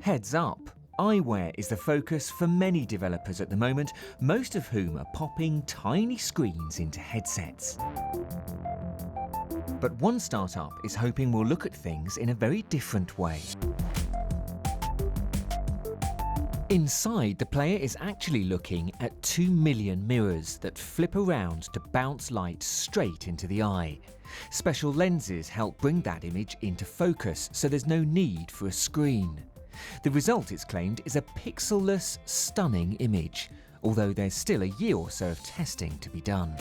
Heads up, eyewear is the focus for many developers at the moment, most of whom are popping tiny screens into headsets. But one startup is hoping we'll look at things in a very different way. Inside, the player is actually looking at 2 million mirrors that flip around to bounce light straight into the eye. Special lenses help bring that image into focus, so there's no need for a screen. The result, it's claimed, is a pixelless, stunning image, although there's still a year or so of testing to be done.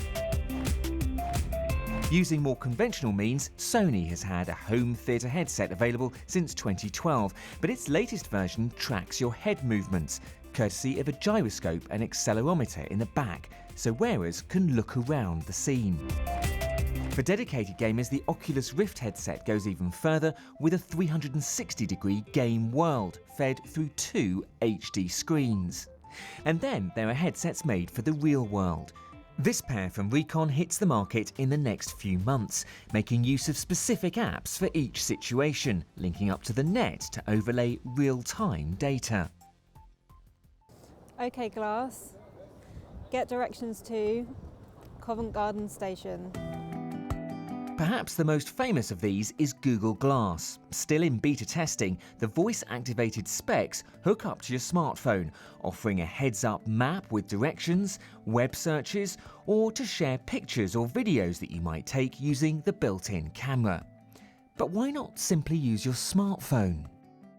Using more conventional means, Sony has had a home theatre headset available since 2012, but its latest version tracks your head movements, courtesy of a gyroscope and accelerometer in the back, so wearers can look around the scene. For dedicated gamers, the Oculus Rift headset goes even further with a 360-degree game world fed through 2 HD screens. And then there are headsets made for the real world. This pair from Recon hits the market in the next few months, making use of specific apps for each situation, linking up to the net to overlay real-time data. OK Glass, get directions to Covent Garden Station. Perhaps the most famous of these is Google Glass. Still in beta testing, the voice-activated specs hook up to your smartphone, offering a heads-up map with directions, web searches, or to share pictures or videos that you might take using the built-in camera. But why not simply use your smartphone?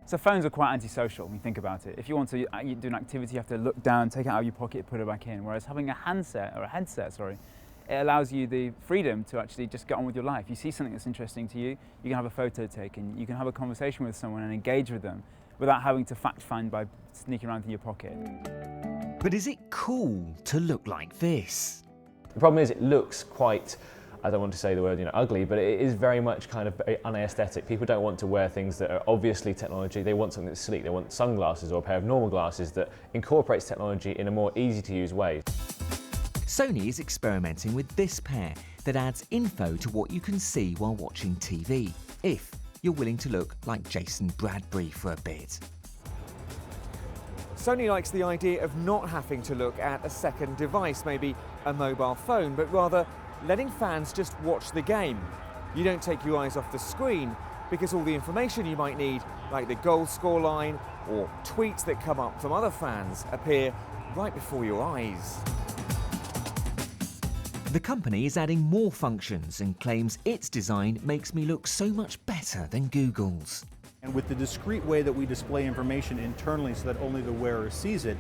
So phones are quite antisocial when you think about it. If you want to do an activity, you have to look down, take it out of your pocket, put it back in. Whereas having a headset, it allows you the freedom to actually just get on with your life. You see something that's interesting to you, you can have a photo taken, you can have a conversation with someone and engage with them without having to fact-find by sneaking around in your pocket. But is it cool to look like this? The problem is it looks quite, I don't want to say the word ugly, but it is very much kind of very unaesthetic. People don't want to wear things that are obviously technology. They want something that's sleek. They want sunglasses or a pair of normal glasses that incorporates technology in a more easy-to-use way. Sony is experimenting with this pair that adds info to what you can see while watching TV, if you're willing to look like Jason Bradbury for a bit. Sony likes the idea of not having to look at a second device, maybe a mobile phone, but rather letting fans just watch the game. You don't take your eyes off the screen because all the information you might need, like the goal scoreline or tweets that come up from other fans, appear right before your eyes. The company is adding more functions and claims its design makes me look so much better than Google's. And with the discrete way that we display information internally so that only the wearer sees it,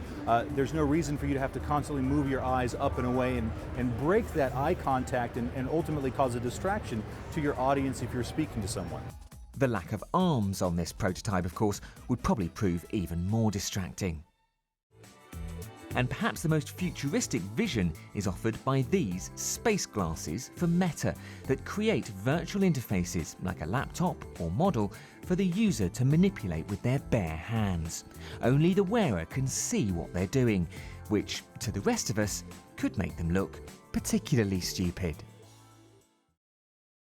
there's no reason for you to have to constantly move your eyes up and away and break that eye contact and ultimately cause a distraction to your audience if you're speaking to someone. The lack of arms on this prototype, of course, would probably prove even more distracting. And perhaps the most futuristic vision is offered by these space glasses from Meta that create virtual interfaces like a laptop or model for the user to manipulate with their bare hands. Only the wearer can see what they're doing, which to the rest of us could make them look particularly stupid.